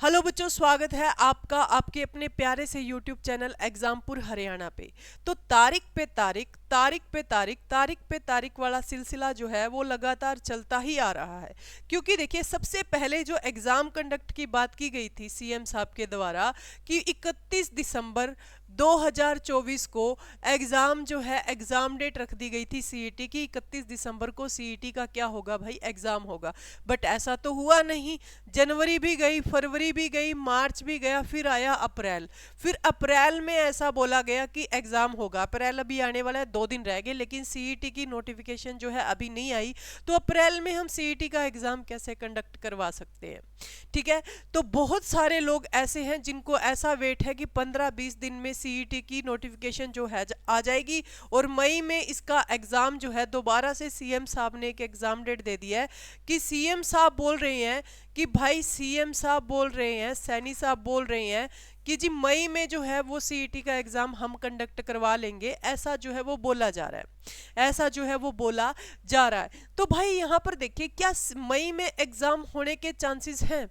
Hello बच्चों, स्वागत है आपका आपके अपने प्यारे से यूट्यूब चैनल एग्जामपुर हरियाणा पे। तो तारीख पे तारीख, तारीख पे तारीख, तारीख पे तारीख वाला सिलसिला जो है वो लगातार चलता ही आ रहा है। क्योंकि देखिए, सबसे पहले जो एग्जाम कंडक्ट की बात की गई थी सीएम साहब के द्वारा कि 31 दिसंबर 2024 को एग्ज़ाम जो है एग्ज़ाम डेट रख दी गई थी सीईटी की। 31 दिसंबर को सीईटी का क्या होगा भाई, एग्ज़ाम होगा। बट ऐसा तो हुआ नहीं। जनवरी भी गई, फरवरी भी गई, मार्च भी गया, फिर आया अप्रैल। फिर अप्रैल में ऐसा बोला गया कि एग्ज़ाम होगा। अप्रैल अभी आने वाला है, 2 दिन रह गए, लेकिन सीईटी की नोटिफिकेशन जो है अभी नहीं आई। तो अप्रैल में हम सीईटी का एग्ज़ाम कैसे कंडक्ट करवा सकते हैं? ठीक है। तो बहुत सारे लोग ऐसे हैं जिनको ऐसा वेट है कि 15-20 दिन में सीईटी की नोटिफिकेशन जो है आ जाएगी और मई में इसका एग्ज़ाम जो है दोबारा से सीएम साहब ने एक एग्ज़ाम डेट दे दिया है कि सीएम साहब बोल रहे हैं कि भाई, सीएम साहब बोल रहे हैं, सैनी साहब बोल रहे हैं कि जी मई में जो है वो सीईटी का एग्ज़ाम हम कंडक्ट करवा लेंगे। ऐसा जो है वो बोला जा रहा है, ऐसा जो है वो बोला जा रहा है। तो भाई यहाँ पर देखिए, क्या मई में एग्ज़ाम होने के चांसेस हैं?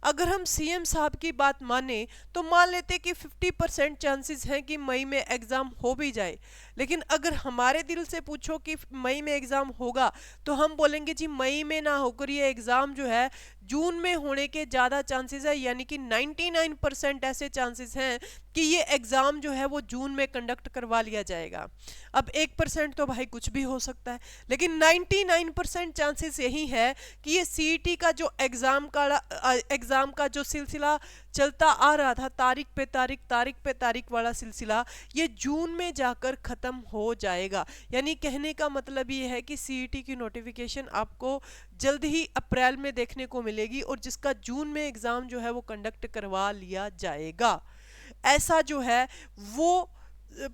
अगर हम सीएम साहब की बात माने तो मान लेते कि 50% चांसेस हैं कि मई में एग्ज़ाम हो भी जाए। लेकिन अगर हमारे दिल से पूछो कि मई में एग्ज़ाम होगा, तो हम बोलेंगे जी मई में ना होकर ये एग्ज़ाम जो है जून में होने के ज़्यादा चांसेस है। यानी कि 99% ऐसे चांसेस हैं कि ये एग्ज़ाम जो है वो जून में कंडक्ट करवा लिया जाएगा। अब 1% तो भाई कुछ भी हो सकता है, लेकिन 99% चांसेस यही है कि ये सीईटी का जो एग्ज़ाम का जो सिलसिला चलता आ रहा था, तारीख पे तारीख, तारीख पे तारीख वाला सिलसिला, ये जून में जाकर ख़त्म हो जाएगा। यानी कहने का मतलब ये है कि सीईटी की नोटिफिकेशन आपको जल्द ही अप्रैल में देखने को मिलेगी और जिसका जून में एग्ज़ाम जो है वो कंडक्ट करवा लिया जाएगा। ऐसा जो है वो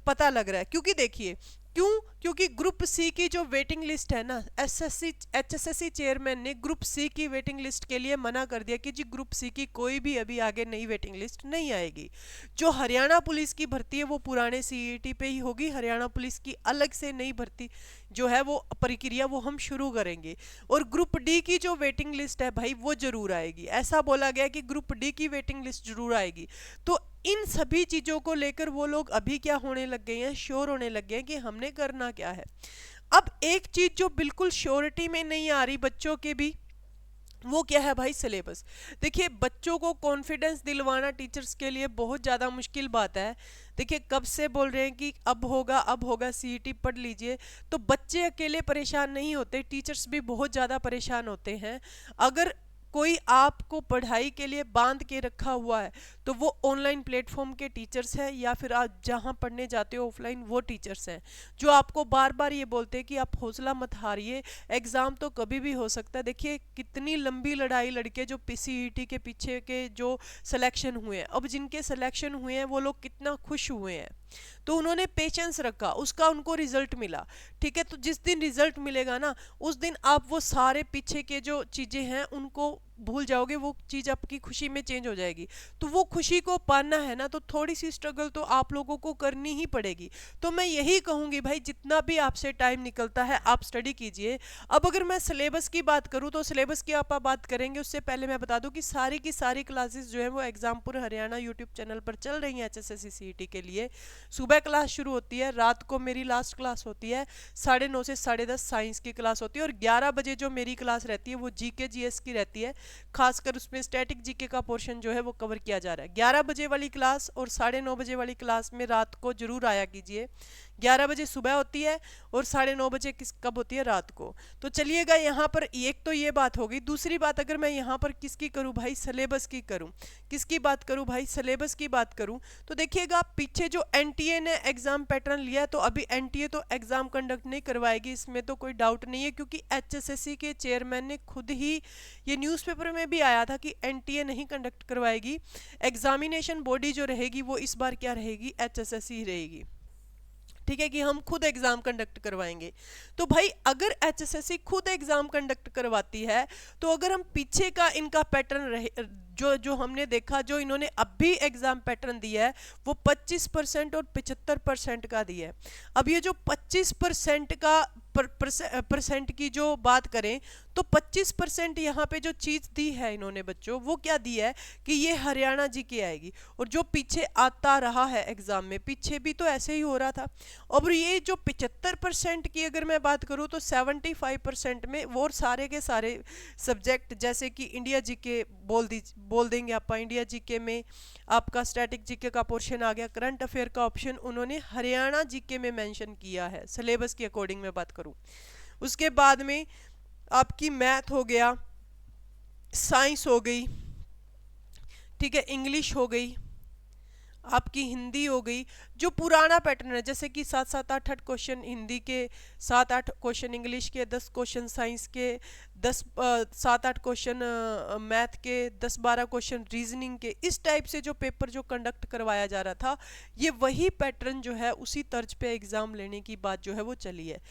पता लग रहा है। क्योंकि देखिए, क्योंकि ग्रुप सी की जो वेटिंग लिस्ट है ना, एचएसएससी चेयरमैन ने ग्रुप सी की वेटिंग लिस्ट के लिए मना कर दिया कि जी ग्रुप सी की कोई भी अभी आगे नई वेटिंग लिस्ट नहीं आएगी। जो हरियाणा पुलिस की भर्ती है वो पुराने सीईटी पे ही होगी। हरियाणा पुलिस की अलग से नई भर्ती जो है वो प्रक्रिया वो हम शुरू करेंगे। और ग्रुप डी की जो वेटिंग लिस्ट है भाई वो जरूर आएगी। ऐसा बोला गया कि ग्रुप डी की वेटिंग लिस्ट जरूर आएगी। तो इन सभी चीज़ों को लेकर वो लोग अभी क्या होने लग गए हैं, श्योर होने लग गए हैं कि हमने करना क्या है। अब एक चीज़ जो बिल्कुल श्योरिटी में नहीं आ रही बच्चों के भी, वो क्या है भाई, सिलेबस। देखिए, बच्चों को कॉन्फिडेंस दिलवाना टीचर्स के लिए बहुत ज़्यादा मुश्किल बात है। देखिए, कब से बोल रहे हैं कि अब होगा सीईटी पढ़ लीजिए। तो बच्चे अकेले परेशान नहीं होते, टीचर्स भी बहुत ज़्यादा परेशान होते हैं। अगर कोई आपको पढ़ाई के लिए बांध के रखा हुआ है तो वो ऑनलाइन प्लेटफॉर्म के टीचर्स हैं, या फिर आप जहाँ पढ़ने जाते हो ऑफलाइन वो टीचर्स हैं जो आपको बार बार ये बोलते हैं कि आप हौसला मत हारिए, एग्ज़ाम तो कभी भी हो सकता है। देखिए, कितनी लंबी लड़ाई लड़के जो सीईटी के पीछे के जो सिलेक्शन हुए हैं, अब जिनके सिलेक्शन हुए हैं वो लोग कितना खुश हुए हैं। तो उन्होंने पेशेंस रखा, उसका उनको रिजल्ट मिला। ठीक है। तो जिस दिन रिजल्ट मिलेगा ना, उस दिन आप वो सारे पीछे के जो चीज़ें हैं उनको भूल जाओगे, वो चीज़ आपकी खुशी में चेंज हो जाएगी। तो वो खुशी को पाना है ना, तो थोड़ी सी स्ट्रगल तो आप लोगों को करनी ही पड़ेगी। तो मैं यही कहूँगी भाई, जितना भी आपसे टाइम निकलता है आप स्टडी कीजिए। अब अगर मैं सिलेबस की बात करूँ तो सिलेबस की आप बात करेंगे, उससे पहले मैं बता दूं कि सारी की सारी क्लासेस जो है वो एग्जामपुर हरियाणा यूट्यूब चैनल पर चल रही हैं एचएसएससी सीईटी के लिए। सुबह क्लास शुरू होती है, रात को मेरी लास्ट क्लास होती है 9:30 से 10:30 साइंस की क्लास होती है, और 11 बजे जो मेरी क्लास रहती है वो जीके जीएस की रहती है। खासकर उसमें स्टैटिक जीके का पोर्शन जो है वो कवर किया जा रहा है। 11 बजे वाली क्लास और 9:30 बजे वाली क्लास में रात को जरूर आया कीजिए। 11 बजे सुबह होती है और 9:30 बजे कब होती है, रात को। तो चलिएगा, यहाँ पर एक तो ये बात होगी। दूसरी बात अगर मैं यहाँ पर किसकी करूँ भाई, सिलेबस की करूँ। किसकी बात करूँ भाई, सिलेबस की बात करूँ। तो देखिएगा, पीछे जो एनटीए ने एग्जाम पैटर्न लिया, तो अभी एनटीए तो एग्जाम कंडक्ट नहीं करवाएगी, इसमें तो कोई डाउट नहीं है। क्योंकि एचएसएससी के चेयरमैन ने खुद ही, ये न्यूज़पेपर में भी आया था कि एनटीए नहीं कंडक्ट करवाएगी। एग्जामिनेशन बॉडी जो रहेगी वो इस बार क्या रहेगी, एचएसएससी रहेगी। ठीक है, कि हम खुद एग्जाम कंडक्ट करवाएंगे। तो भाई, अगर एचएसएससी खुद एग्जाम कंडक्ट करवाती है, तो अगर हम पीछे का इनका पैटर्न रहे, जो हमने देखा, जो इन्होंने अभी एग्जाम पैटर्न दिया है वो 25% और 75% का दिया है। अब ये जो 25% का परसेंट की जो बात करें, तो 25% यहाँ पे जो चीज दी है इन्होंने बच्चों, वो क्या दी है कि ये हरियाणा जीके आएगी, और जो पीछे आता रहा है एग्जाम में, पीछे भी तो ऐसे ही हो रहा था। और ये जो 75% की अगर मैं बात करूँ तो 75% में वो सारे के सारे सब्जेक्ट, जैसे कि इंडिया जीके बोल देंगे आप, इंडिया जीके में आपका स्टैटिक जीके का पोर्शन आ गया, करंट अफेयर का ऑप्शन उन्होंने हरियाणा जीके में मेंशन किया है सिलेबस की अकॉर्डिंग मैं बात करूं। उसके बाद में आपकी मैथ हो गया, साइंस हो गई, ठीक है, इंग्लिश हो गई, आपकी हिंदी हो गई, जो पुराना पैटर्न है, जैसे कि 7-7 8-8 क्वेश्चन हिंदी के, 7-8 क्वेश्चन इंग्लिश के, 10 क्वेश्चन साइंस के, 7-8 क्वेश्चन मैथ के, 10-12 क्वेश्चन रीजनिंग के, इस टाइप से जो पेपर जो कंडक्ट करवाया जा रहा था, ये वही पैटर्न जो है उसी तर्ज पे एग्जाम लेने की बात जो है वो चली है।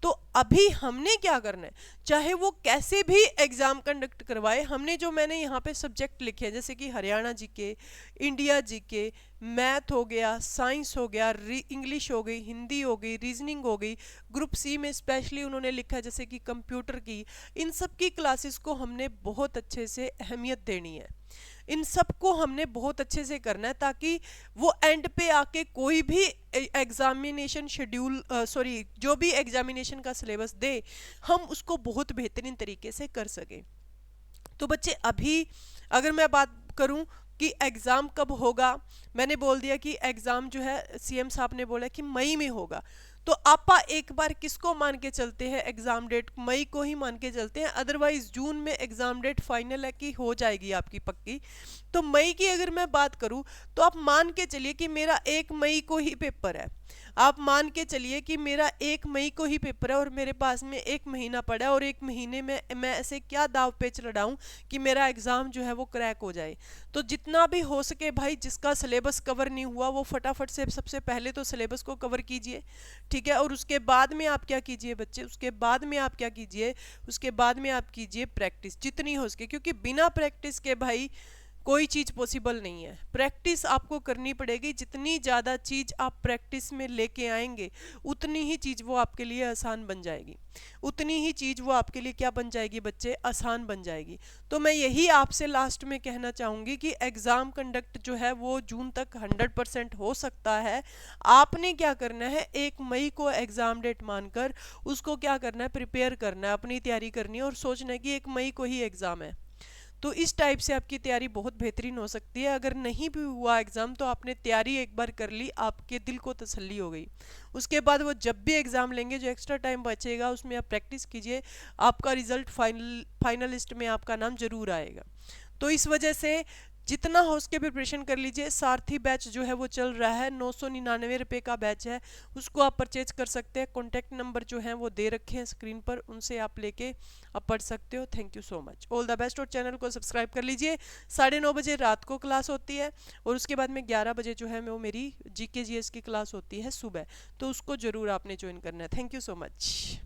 तो अभी हमने क्या करना है, चाहे वो कैसे भी एग्जाम कंडक्ट करवाए, हमने जो मैंने यहाँ पे सब्जेक्ट लिखे हैं जैसे कि Haryana GK, India GK, math हो गया, साइंस हो गया, इंग्लिश हो गई, हिंदी हो गई, रीजनिंग हो गई, ग्रुप सी में स्पेशली उन्होंने लिखा है जैसे कि कंप्यूटर की, इन सब की क्लासेस को हमने बहुत अच्छे से अहमियत देनी है, इन सबको हमने बहुत अच्छे से करना है, ताकि वो एंड पे आके कोई भी एग्जामिनेशन शेड्यूल जो भी एग्जामिनेशन का सिलेबस दे, हम उसको बहुत बेहतरीन तरीके से कर सकें। तो बच्चे अभी अगर मैं बात करूं कि एग्ज़ाम कब होगा, मैंने बोल दिया कि एग्ज़ाम जो है सीएम साहब ने बोला कि मई में होगा। तो आपा एक बार किसको मान के चलते हैं, एग्ज़ाम डेट मई को ही मान के चलते हैं, अदरवाइज जून में एग्ज़ाम डेट फाइनल है कि हो जाएगी आपकी पक्की। तो मई की अगर मैं बात करूं तो आप मान के चलिए कि मेरा 1 मई को ही पेपर है, आप मान के चलिए कि मेरा 1 मई को ही पेपर है और मेरे पास में 1 महीना पड़ा है, और 1 महीने में मैं ऐसे क्या दाव पेच लड़ाऊं कि मेरा एग्ज़ाम जो है वो क्रैक हो जाए। तो जितना भी हो सके भाई, जिसका सिलेबस कवर नहीं हुआ वो फटाफट से सबसे पहले तो सिलेबस को कवर कीजिए, ठीक है। और उसके बाद में आप क्या कीजिए बच्चे, उसके बाद में आप क्या कीजिए, उसके बाद में आप कीजिए प्रैक्टिस जितनी हो सके, क्योंकि बिना प्रैक्टिस के भाई कोई चीज़ पॉसिबल नहीं है। प्रैक्टिस आपको करनी पड़ेगी, जितनी ज़्यादा चीज़ आप प्रैक्टिस में लेके आएंगे उतनी ही चीज़ वो आपके लिए आसान बन जाएगी, उतनी ही चीज़ वो आपके लिए क्या बन जाएगी बच्चे, आसान बन जाएगी। तो मैं यही आपसे लास्ट में कहना चाहूँगी कि एग्ज़ाम कंडक्ट जो है वो जून तक 100% हो सकता है। आपने क्या करना है, 1 मई को एग्ज़ाम डेट मानकर उसको क्या करना है, प्रिपेयर करना है, अपनी तैयारी करनी है और सोचना है कि 1 मई को ही एग्ज़ाम है। तो इस टाइप से आपकी तैयारी बहुत बेहतरीन हो सकती है। अगर नहीं भी हुआ एग्ज़ाम तो आपने तैयारी एक बार कर ली, आपके दिल को तसल्ली हो गई। उसके बाद वो जब भी एग्ज़ाम लेंगे, जो एक्स्ट्रा टाइम बचेगा उसमें आप प्रैक्टिस कीजिए, आपका रिजल्ट फाइनलिस्ट में आपका नाम जरूर आएगा। तो इस वजह से जितना हो उसके प्रिपरेशन कर लीजिए। सारथी बैच जो है वो चल रहा है, 999 का बैच है, उसको आप परचेज कर सकते हैं। कॉन्टैक्ट नंबर जो है वो दे रखे हैं स्क्रीन पर, उनसे आप लेके आप पढ़ सकते हो। Thank you so much, all the best. और चैनल को सब्सक्राइब कर लीजिए। 9:30 बजे रात को क्लास होती है और उसके बाद में 11 बजे जो है वो मेरी GK GS की क्लास होती है सुबह, तो उसको ज़रूर आपने ज्वाइन करना है। Thank you so much.